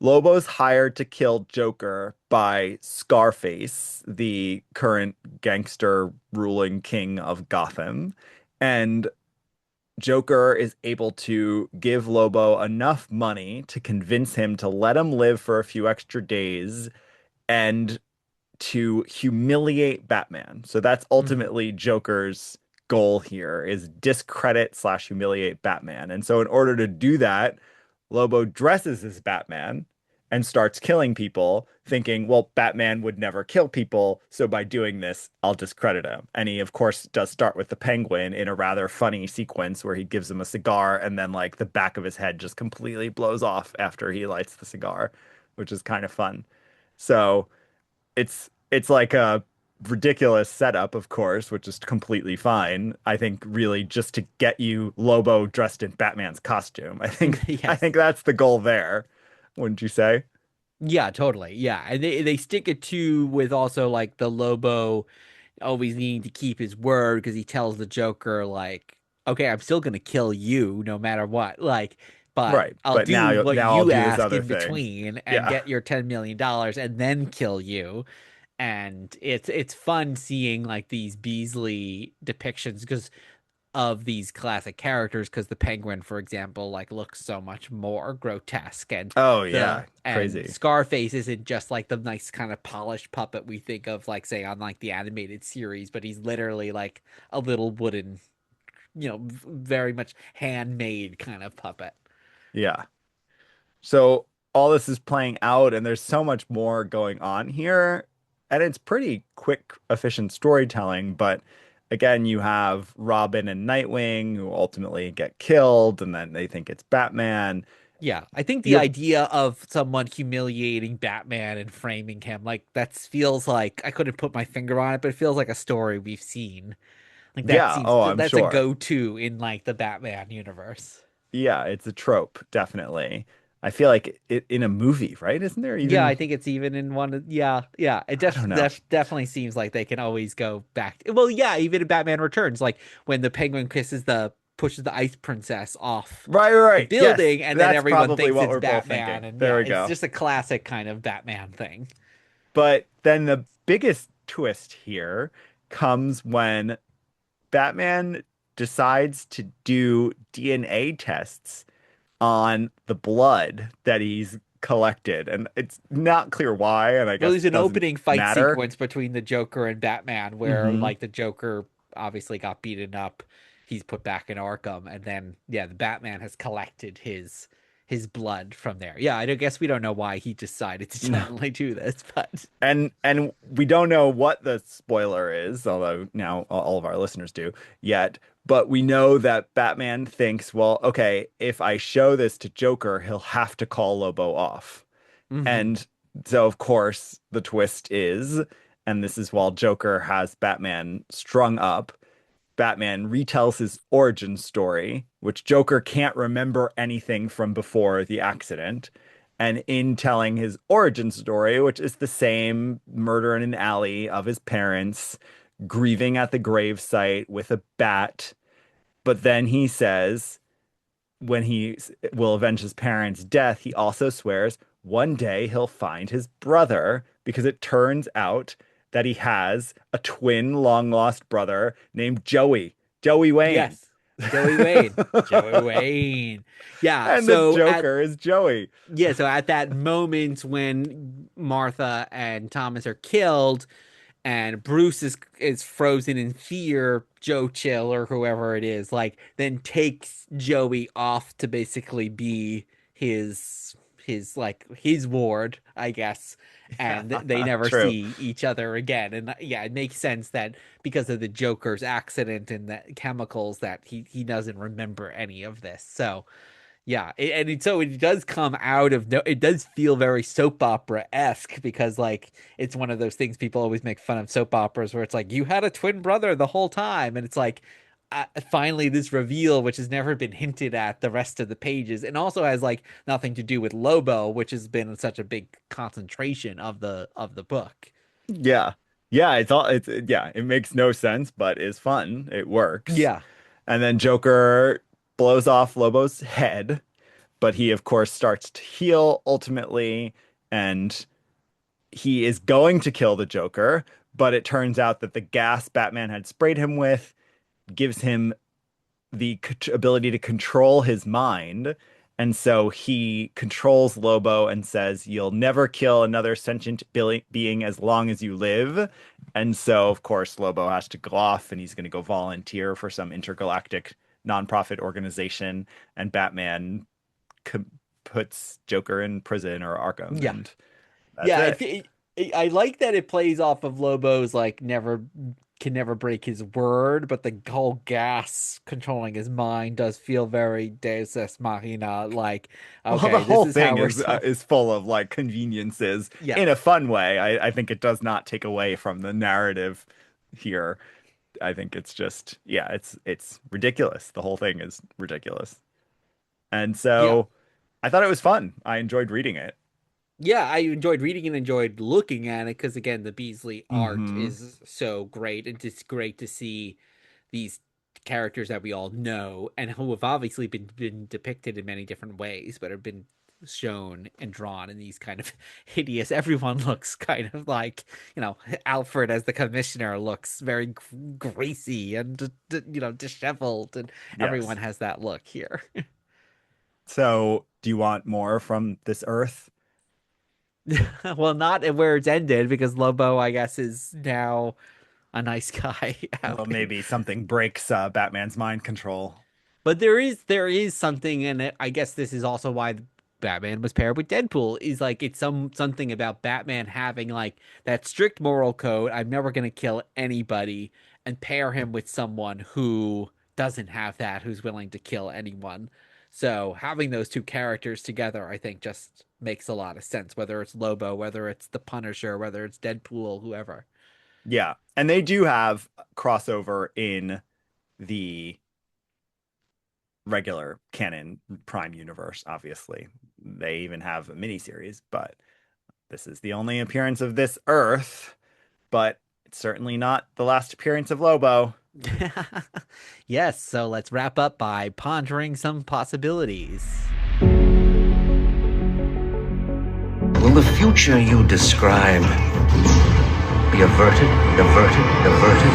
[SPEAKER 2] Lobo's hired to kill Joker by Scarface, the current gangster ruling king of Gotham. And Joker is able to give Lobo enough money to convince him to let him live for a few extra days and to humiliate Batman. So that's
[SPEAKER 1] Hmm.
[SPEAKER 2] ultimately Joker's goal here is discredit slash humiliate Batman. And so in order to do that, Lobo dresses as Batman and starts killing people, thinking, well, Batman would never kill people, so by doing this, I'll discredit him. And he, of course, does start with the Penguin in a rather funny sequence where he gives him a cigar and then like the back of his head just completely blows off after he lights the cigar, which is kind of fun. So it's like a ridiculous setup, of course, which is completely fine. I think really just to get you Lobo dressed in Batman's costume. I
[SPEAKER 1] Yes.
[SPEAKER 2] think that's the goal there, wouldn't you say?
[SPEAKER 1] Yeah, totally. Yeah. And they stick it too with also like the Lobo always needing to keep his word because he tells the Joker, like, okay, I'm still gonna kill you no matter what. Like, but
[SPEAKER 2] Right.
[SPEAKER 1] I'll
[SPEAKER 2] But
[SPEAKER 1] do what
[SPEAKER 2] now I'll
[SPEAKER 1] you
[SPEAKER 2] do this
[SPEAKER 1] ask
[SPEAKER 2] other
[SPEAKER 1] in
[SPEAKER 2] thing.
[SPEAKER 1] between and
[SPEAKER 2] Yeah.
[SPEAKER 1] get your $10 million and then kill you. And it's fun seeing like these Beasley depictions because of these classic characters because the Penguin, for example, like looks so much more grotesque and
[SPEAKER 2] Oh
[SPEAKER 1] the
[SPEAKER 2] yeah.
[SPEAKER 1] and
[SPEAKER 2] Crazy.
[SPEAKER 1] Scarface isn't just like the nice kind of polished puppet we think of like say on like the animated series, but he's literally like a little wooden, very much handmade kind of puppet.
[SPEAKER 2] Yeah. So all this is playing out, and there's so much more going on here. And it's pretty quick, efficient storytelling. But again, you have Robin and Nightwing who ultimately get killed, and then they think it's Batman.
[SPEAKER 1] Yeah, I think
[SPEAKER 2] You
[SPEAKER 1] the
[SPEAKER 2] have,
[SPEAKER 1] idea of someone humiliating Batman and framing him like that feels like I couldn't put my finger on it, but it feels like a story we've seen. Like that
[SPEAKER 2] yeah,
[SPEAKER 1] seems
[SPEAKER 2] oh, I'm
[SPEAKER 1] that's a
[SPEAKER 2] sure.
[SPEAKER 1] go-to in like the Batman universe.
[SPEAKER 2] Yeah, it's a trope, definitely. I feel like it in a movie, right? Isn't there
[SPEAKER 1] Yeah,
[SPEAKER 2] even,
[SPEAKER 1] I think it's even in one of yeah, yeah. It
[SPEAKER 2] I don't know.
[SPEAKER 1] definitely seems like they can always go back. Well, yeah, even in Batman Returns, like when the Penguin pushes the Ice Princess off
[SPEAKER 2] Right,
[SPEAKER 1] the
[SPEAKER 2] right. Yes,
[SPEAKER 1] building, and then
[SPEAKER 2] that's
[SPEAKER 1] everyone
[SPEAKER 2] probably
[SPEAKER 1] thinks
[SPEAKER 2] what
[SPEAKER 1] it's
[SPEAKER 2] we're both
[SPEAKER 1] Batman,
[SPEAKER 2] thinking.
[SPEAKER 1] and
[SPEAKER 2] There
[SPEAKER 1] yeah,
[SPEAKER 2] we
[SPEAKER 1] it's
[SPEAKER 2] go.
[SPEAKER 1] just a classic kind of Batman thing.
[SPEAKER 2] But then the biggest twist here comes when Batman decides to do DNA tests on the blood that he's collected. And it's not clear why, and I
[SPEAKER 1] Well,
[SPEAKER 2] guess
[SPEAKER 1] there's an
[SPEAKER 2] doesn't
[SPEAKER 1] opening fight
[SPEAKER 2] matter.
[SPEAKER 1] sequence between the Joker and Batman where
[SPEAKER 2] Hmm.
[SPEAKER 1] like the Joker obviously got beaten up. He's put back in Arkham, and then yeah, the Batman has collected his blood from there. Yeah, I guess we don't know why he decided to
[SPEAKER 2] No.
[SPEAKER 1] suddenly do this, but
[SPEAKER 2] And we don't know what the spoiler is, although now all of our listeners do yet. But we know that Batman thinks, well, okay, if I show this to Joker, he'll have to call Lobo off.
[SPEAKER 1] Mhm.
[SPEAKER 2] And so, of course, the twist is, and this is while Joker has Batman strung up, Batman retells his origin story, which Joker can't remember anything from before the accident. And in telling his origin story, which is the same murder in an alley of his parents, grieving at the gravesite with a bat, but then he says, when he will avenge his parents' death, he also swears one day he'll find his brother because it turns out that he has a twin long lost brother named Joey, Joey Wayne.
[SPEAKER 1] Yes. Joey Wayne. Joey Wayne. Yeah,
[SPEAKER 2] And the Joker is Joey.
[SPEAKER 1] so at that moment when Martha and Thomas are killed and Bruce is frozen in fear, Joe Chill or whoever it is, like then takes Joey off to basically be his ward, I guess. And they never
[SPEAKER 2] True.
[SPEAKER 1] see each other again. And yeah, it makes sense that because of the Joker's accident and the chemicals that he doesn't remember any of this. So yeah, so it does come out of no, it does feel very soap opera esque because like it's one of those things people always make fun of soap operas where it's like you had a twin brother the whole time, and it's like finally this reveal which has never been hinted at the rest of the pages, and also has like nothing to do with Lobo, which has been such a big concentration of the book.
[SPEAKER 2] Yeah. Yeah, it's all it's yeah, it makes no sense, but is fun. It works.
[SPEAKER 1] Yeah.
[SPEAKER 2] And then Joker blows off Lobo's head, but he, of course, starts to heal ultimately, and he is going to kill the Joker, but it turns out that the gas Batman had sprayed him with gives him the ability to control his mind. And so he controls Lobo and says, "You'll never kill another sentient being as long as you live." And so, of course, Lobo has to go off and he's going to go volunteer for some intergalactic nonprofit organization. And Batman puts Joker in prison or Arkham.
[SPEAKER 1] Yeah.
[SPEAKER 2] And that's
[SPEAKER 1] Yeah,
[SPEAKER 2] it.
[SPEAKER 1] I like that it plays off of Lobo's like never break his word, but the whole gas controlling his mind does feel very Deus Ex Machina. Like,
[SPEAKER 2] Well, the
[SPEAKER 1] okay, this
[SPEAKER 2] whole
[SPEAKER 1] is how
[SPEAKER 2] thing
[SPEAKER 1] we're so
[SPEAKER 2] is full of like conveniences
[SPEAKER 1] yeah.
[SPEAKER 2] in a fun way. I think it does not take away from the narrative here. I think it's just yeah, it's ridiculous. The whole thing is ridiculous. And
[SPEAKER 1] Yeah.
[SPEAKER 2] so I thought it was fun. I enjoyed reading it.
[SPEAKER 1] Yeah, I enjoyed reading and enjoyed looking at it because again, the Beasley art
[SPEAKER 2] Hmm.
[SPEAKER 1] is so great. And it's great to see these characters that we all know and who have obviously been depicted in many different ways, but have been shown and drawn in these kind of hideous. Everyone looks kind of like, Alfred as the commissioner looks very greasy and disheveled, and everyone
[SPEAKER 2] Yes.
[SPEAKER 1] has that look here.
[SPEAKER 2] So do you want more from this Earth?
[SPEAKER 1] Well, not where it's ended because Lobo, I guess, is now a nice guy
[SPEAKER 2] Well,
[SPEAKER 1] out.
[SPEAKER 2] maybe something breaks Batman's mind control.
[SPEAKER 1] But there is something, and I guess this is also why Batman was paired with Deadpool. Is like it's something about Batman having like that strict moral code. I'm never gonna kill anybody, and pair him with someone who doesn't have that, who's willing to kill anyone. So having those two characters together, I think, just makes a lot of sense. Whether it's Lobo, whether it's the Punisher, whether it's Deadpool, whoever.
[SPEAKER 2] Yeah. And they do have crossover in the regular canon Prime universe, obviously. They even have a miniseries, but this is the only appearance of this Earth, but it's certainly not the last appearance of Lobo.
[SPEAKER 1] Yes, so let's wrap up by pondering some possibilities.
[SPEAKER 5] Will the future you describe be averted, averted, averted?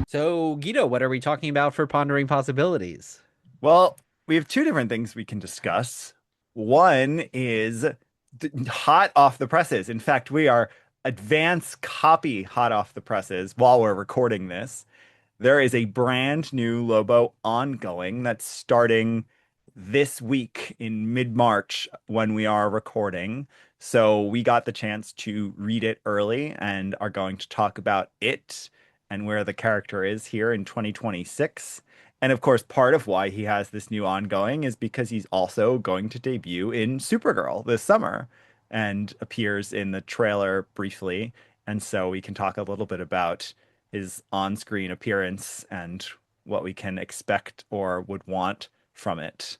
[SPEAKER 1] So, Guido, what are we talking about for pondering possibilities?
[SPEAKER 2] Well, we have two different things we can discuss. One is hot off the presses. In fact, we are advance copy hot off the presses while we're recording this. There is a brand new Lobo ongoing that's starting this week in mid-March when we are recording. So we got the chance to read it early and are going to talk about it and where the character is here in 2026. And of course, part of why he has this new ongoing is because he's also going to debut in Supergirl this summer and appears in the trailer briefly. And so we can talk a little bit about his on-screen appearance and what we can expect or would want from it.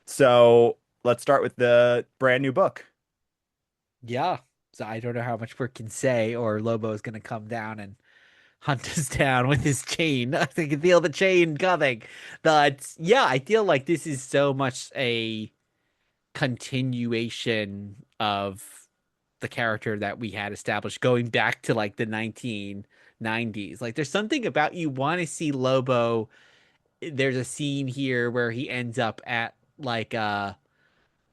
[SPEAKER 2] So let's start with the brand new book.
[SPEAKER 1] Yeah, so I don't know how much we can say, or Lobo is going to come down and hunt us down with his chain. I can feel the chain coming. But yeah, I feel like this is so much a continuation of the character that we had established going back to like the 1990s. Like there's something about you want to see Lobo. There's a scene here where he ends up at like a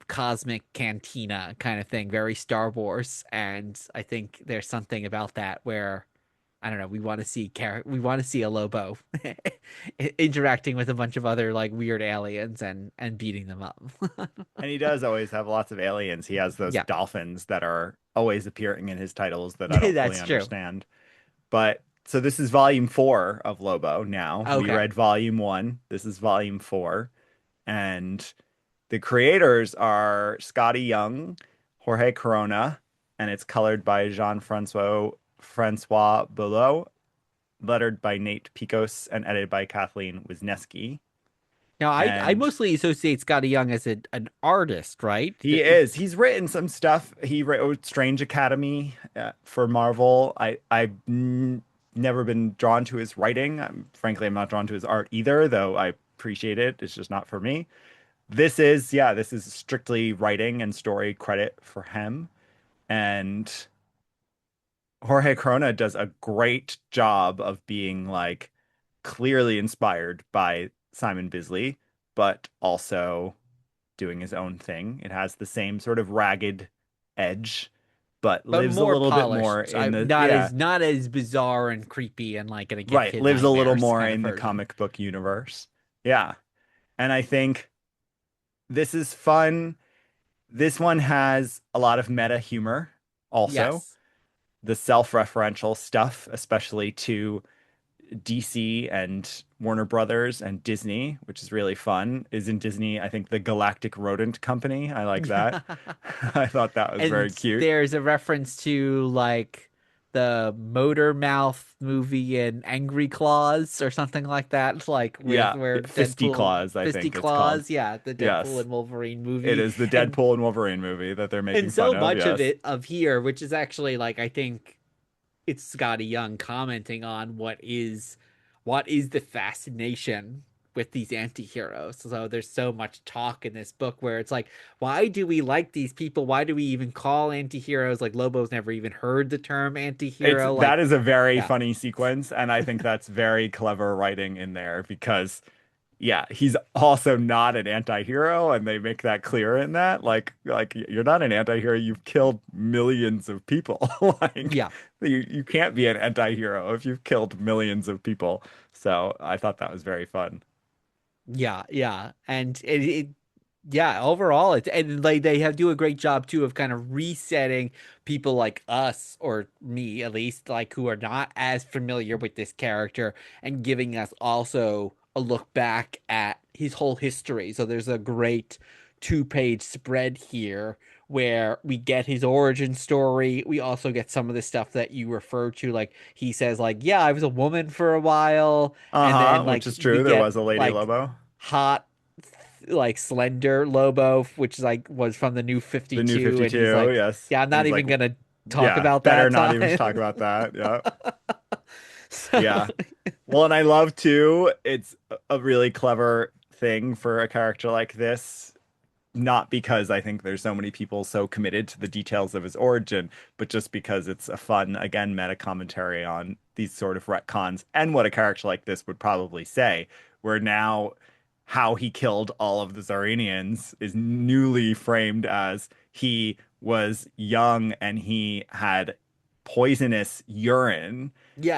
[SPEAKER 1] cosmic cantina kind of thing, very Star Wars, and I think there's something about that where I don't know, we want to see a Lobo interacting with a bunch of other like weird aliens and beating them up.
[SPEAKER 2] And he does always have lots of aliens. He has those
[SPEAKER 1] Yeah,
[SPEAKER 2] dolphins that are always appearing in his titles that I don't fully
[SPEAKER 1] that's true.
[SPEAKER 2] understand. But so this is volume 4 of Lobo now. We
[SPEAKER 1] Okay.
[SPEAKER 2] read volume 1. This is volume 4. And the creators are Scotty Young, Jorge Corona, and it's colored by Jean-Francois Belot, lettered by Nate Picos, and edited by Kathleen Wisniewski.
[SPEAKER 1] Now I
[SPEAKER 2] And
[SPEAKER 1] mostly associate Scotty Young as an artist, right?
[SPEAKER 2] he is. He's written some stuff. He wrote Strange Academy for Marvel. I never been drawn to his writing. Frankly, I'm not drawn to his art either, though I appreciate it. It's just not for me. This is strictly writing and story credit for him. And Jorge Corona does a great job of being like clearly inspired by Simon Bisley, but also doing his own thing. It has the same sort of ragged edge, but
[SPEAKER 1] But
[SPEAKER 2] lives a
[SPEAKER 1] more
[SPEAKER 2] little bit more
[SPEAKER 1] polished.
[SPEAKER 2] in the,
[SPEAKER 1] Not
[SPEAKER 2] yeah,
[SPEAKER 1] as not as bizarre and creepy and like gonna give
[SPEAKER 2] right,
[SPEAKER 1] kid
[SPEAKER 2] lives a little
[SPEAKER 1] nightmares
[SPEAKER 2] more
[SPEAKER 1] kind of
[SPEAKER 2] in the
[SPEAKER 1] version.
[SPEAKER 2] comic book universe. Yeah. And I think this is fun. This one has a lot of meta humor also.
[SPEAKER 1] Yes.
[SPEAKER 2] The self-referential stuff, especially to DC and Warner Brothers and Disney, which is really fun. Isn't Disney, I think, the Galactic Rodent Company? I like that. I thought that was very
[SPEAKER 1] And
[SPEAKER 2] cute.
[SPEAKER 1] there's a reference to like the Motor Mouth movie and Angry Claws or something like that, like with
[SPEAKER 2] Yeah,
[SPEAKER 1] where
[SPEAKER 2] Fisty
[SPEAKER 1] Deadpool
[SPEAKER 2] Claws, I
[SPEAKER 1] Fisty
[SPEAKER 2] think it's called.
[SPEAKER 1] Claws, yeah, the Deadpool
[SPEAKER 2] Yes,
[SPEAKER 1] and Wolverine
[SPEAKER 2] it
[SPEAKER 1] movie.
[SPEAKER 2] is the
[SPEAKER 1] And
[SPEAKER 2] Deadpool and Wolverine movie that they're making
[SPEAKER 1] and
[SPEAKER 2] fun
[SPEAKER 1] so
[SPEAKER 2] of.
[SPEAKER 1] much of
[SPEAKER 2] Yes.
[SPEAKER 1] it of here, which is actually like I think it's Scotty Young commenting on what is the fascination with these anti-heroes. So there's so much talk in this book where it's like, why do we like these people? Why do we even call anti-heroes? Like Lobo's never even heard the term
[SPEAKER 2] It's
[SPEAKER 1] anti-hero.
[SPEAKER 2] that
[SPEAKER 1] Like,
[SPEAKER 2] is a very
[SPEAKER 1] yeah.
[SPEAKER 2] funny sequence, and I think that's very clever writing in there because yeah, he's also not an anti-hero, and they make that clear in that. Like you're not an anti-hero, you've killed millions of people. Like
[SPEAKER 1] Yeah.
[SPEAKER 2] you can't be an anti-hero if you've killed millions of people. So I thought that was very fun.
[SPEAKER 1] Yeah, yeah, and yeah, overall, it and like they have do a great job too of kind of resetting people like us or me at least, like who are not as familiar with this character and giving us also a look back at his whole history. So there's a great two-page spread here where we get his origin story. We also get some of the stuff that you refer to, like he says, like, yeah, I was a woman for a while, and
[SPEAKER 2] Uh-huh,
[SPEAKER 1] then
[SPEAKER 2] which
[SPEAKER 1] like
[SPEAKER 2] is
[SPEAKER 1] we
[SPEAKER 2] true. There
[SPEAKER 1] get
[SPEAKER 2] was a Lady
[SPEAKER 1] like
[SPEAKER 2] Lobo.
[SPEAKER 1] hot like slender Lobo, which like was from the new
[SPEAKER 2] The new
[SPEAKER 1] 52, and he's
[SPEAKER 2] 52,
[SPEAKER 1] like,
[SPEAKER 2] yes.
[SPEAKER 1] yeah, I'm
[SPEAKER 2] And
[SPEAKER 1] not
[SPEAKER 2] he's like,
[SPEAKER 1] even gonna talk
[SPEAKER 2] yeah,
[SPEAKER 1] about
[SPEAKER 2] better
[SPEAKER 1] that
[SPEAKER 2] not even
[SPEAKER 1] time.
[SPEAKER 2] talk about that. Yeah.
[SPEAKER 1] So
[SPEAKER 2] Yeah. Well, and I love too, it's a really clever thing for a character like this. Not because I think there's so many people so committed to the details of his origin, but just because it's a fun, again, meta commentary on these sort of retcons and what a character like this would probably say, where now how he killed all of the Zaranians is newly framed as he was young and he had poisonous urine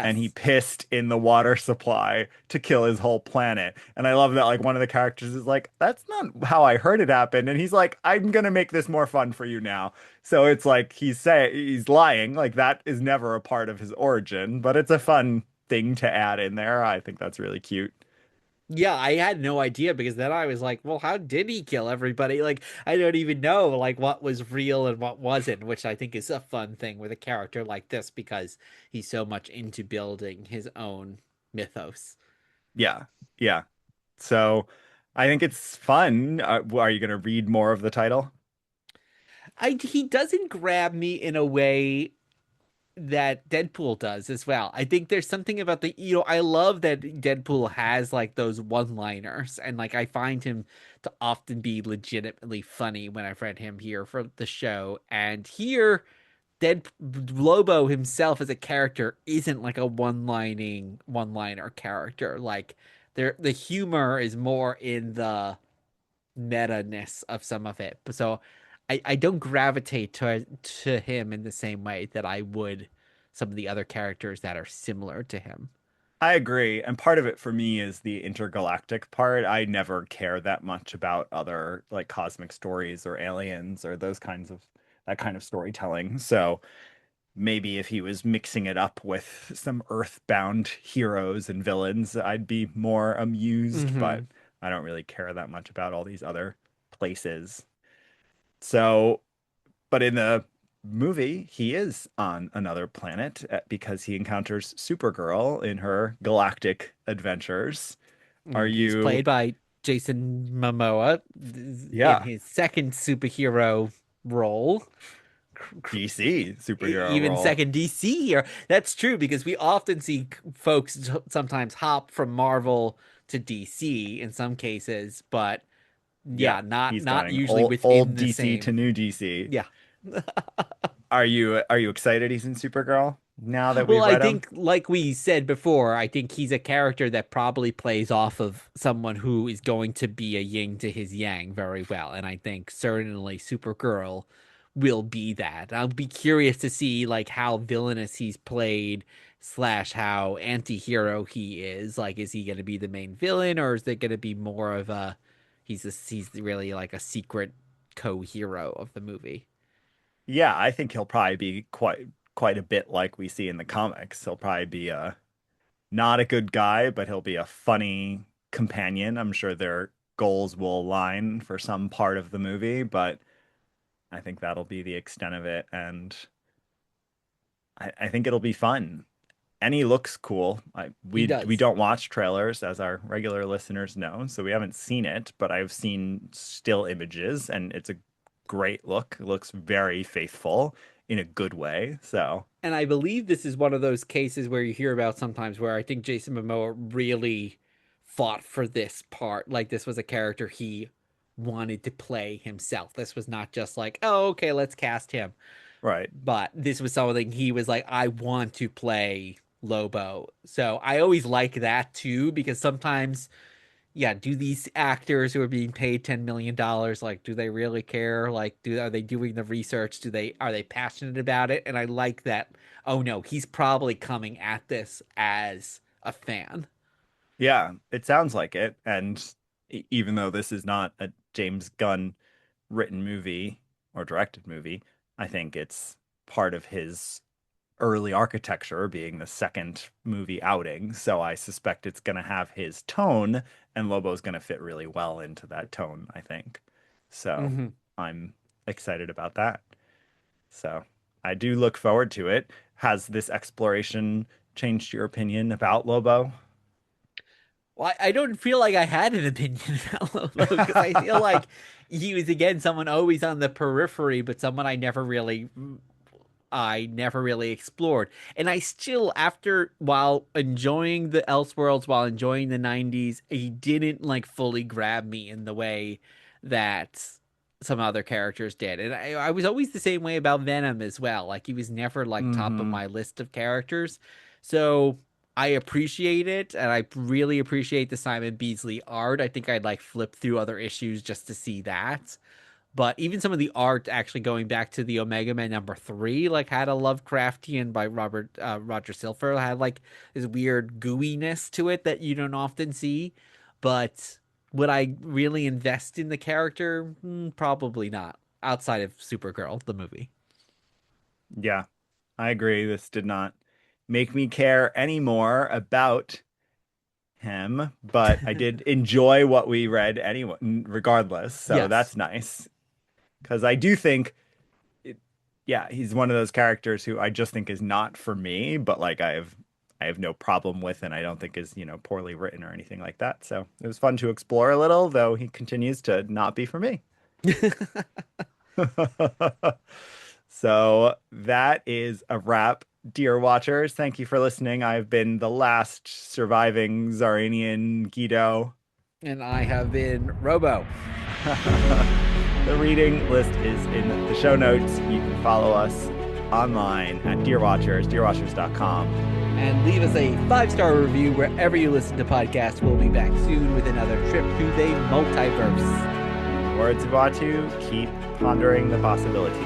[SPEAKER 2] and he
[SPEAKER 1] yes,
[SPEAKER 2] pissed in the water supply to kill his whole planet. And I love that like one of the characters is like, that's not how I heard it happen. And he's like, I'm gonna make this more fun for you now. So it's like he's lying, like that is never a part of his origin, but it's a fun thing to add in there. I think that's really cute.
[SPEAKER 1] yeah, I had no idea because then I was like, well, how did he kill everybody? Like, I don't even know like what was real and what wasn't, which I think is a fun thing with a character like this because he's so much into building his own mythos.
[SPEAKER 2] Yeah. Yeah. So I think it's fun. Are you gonna read more of the title?
[SPEAKER 1] I he doesn't grab me in a way that Deadpool does as well. I think there's something about I love that Deadpool has like those one-liners and like I find him to often be legitimately funny when I've read him here for the show. And here Dead Lobo himself as a character isn't like a one-liner character. Like the humor is more in the meta-ness of some of it. So I don't gravitate to him in the same way that I would some of the other characters that are similar to him.
[SPEAKER 2] I agree. And part of it for me is the intergalactic part. I never care that much about other like cosmic stories or aliens or those kinds of that kind of storytelling. So maybe if he was mixing it up with some earthbound heroes and villains, I'd be more amused, but
[SPEAKER 1] Hmm.
[SPEAKER 2] I don't really care that much about all these other places. So but in the movie, he is on another planet because he encounters Supergirl in her galactic adventures. Are
[SPEAKER 1] He's
[SPEAKER 2] you,
[SPEAKER 1] played by Jason Momoa in
[SPEAKER 2] yeah,
[SPEAKER 1] his second superhero role.
[SPEAKER 2] DC superhero
[SPEAKER 1] even
[SPEAKER 2] role.
[SPEAKER 1] second DC here. That's true because we often see folks sometimes hop from Marvel to DC in some cases, but
[SPEAKER 2] Yeah,
[SPEAKER 1] yeah, not
[SPEAKER 2] he's
[SPEAKER 1] not
[SPEAKER 2] going
[SPEAKER 1] usually
[SPEAKER 2] old
[SPEAKER 1] within the
[SPEAKER 2] DC to
[SPEAKER 1] same.
[SPEAKER 2] new DC.
[SPEAKER 1] Yeah.
[SPEAKER 2] Are you excited he's in Supergirl now that
[SPEAKER 1] Well,
[SPEAKER 2] we've
[SPEAKER 1] I
[SPEAKER 2] read him?
[SPEAKER 1] think, like we said before, I think he's a character that probably plays off of someone who is going to be a yin to his yang very well. And I think certainly Supergirl will be that. I'll be curious to see like how villainous he's played slash how anti-hero he is. Like, is he going to be the main villain or is it going to be more of he's really like a secret co-hero of the movie?
[SPEAKER 2] Yeah, I think he'll probably be quite a bit like we see in the comics. He'll probably be not a good guy, but he'll be a funny companion. I'm sure their goals will align for some part of the movie, but I think that'll be the extent of it. And I think it'll be fun. And he looks cool.
[SPEAKER 1] He
[SPEAKER 2] We
[SPEAKER 1] does.
[SPEAKER 2] don't watch trailers, as our regular listeners know, so we haven't seen it, but I've seen still images, and it's a great look. It looks very faithful in a good way. So
[SPEAKER 1] And I believe this is one of those cases where you hear about sometimes where I think Jason Momoa really fought for this part. Like this was a character he wanted to play himself. This was not just like, oh, okay, let's cast him.
[SPEAKER 2] right.
[SPEAKER 1] But this was something he was like, I want to play Lobo. So I always like that too, because sometimes yeah, do these actors who are being paid $10 million, like, do they really care? Like, are they doing the research? Are they passionate about it? And I like that. Oh no, he's probably coming at this as a fan.
[SPEAKER 2] Yeah, it sounds like it. And even though this is not a James Gunn written movie or directed movie, I think it's part of his early architecture being the second movie outing. So I suspect it's going to have his tone, and Lobo's going to fit really well into that tone, I think. So
[SPEAKER 1] Hmm.
[SPEAKER 2] I'm excited about that. So I do look forward to it. Has this exploration changed your opinion about Lobo?
[SPEAKER 1] Well, I don't feel like I had an opinion about Lobo because I feel like he was again someone always on the periphery, but someone I never really explored. And I still, after, while enjoying the Elseworlds, while enjoying the 90s, he didn't like fully grab me in the way that some other characters did. And I was always the same way about Venom as well. Like he was never like top of
[SPEAKER 2] Hmm.
[SPEAKER 1] my list of characters. So I appreciate it. And I really appreciate the Simon Beasley art. I think I'd like flip through other issues just to see that. But even some of the art actually going back to the Omega Man #3, like had a Lovecraftian by Roger Silfer, had like this weird gooiness to it that you don't often see. But would I really invest in the character? Probably not. Outside of Supergirl, the movie.
[SPEAKER 2] Yeah, I agree. This did not make me care anymore about him, but I did enjoy what we read anyway, regardless. So
[SPEAKER 1] Yes.
[SPEAKER 2] that's nice. Because I do think, yeah, he's one of those characters who I just think is not for me, but like I have no problem with, and I don't think is, poorly written or anything like that. So it was fun to explore a little, though he continues to not be for me. So that is a wrap, dear watchers. Thank you for listening. I've been the last surviving Zaranian Guido.
[SPEAKER 1] And I have been Robo.
[SPEAKER 2] The reading list is in the show notes. You can follow us online at Dear Watchers, dearwatchers.com.
[SPEAKER 1] And leave us a 5-star review wherever you listen to podcasts. We'll be back soon with another trip through the multiverse.
[SPEAKER 2] Words of Atu, keep pondering the possibilities.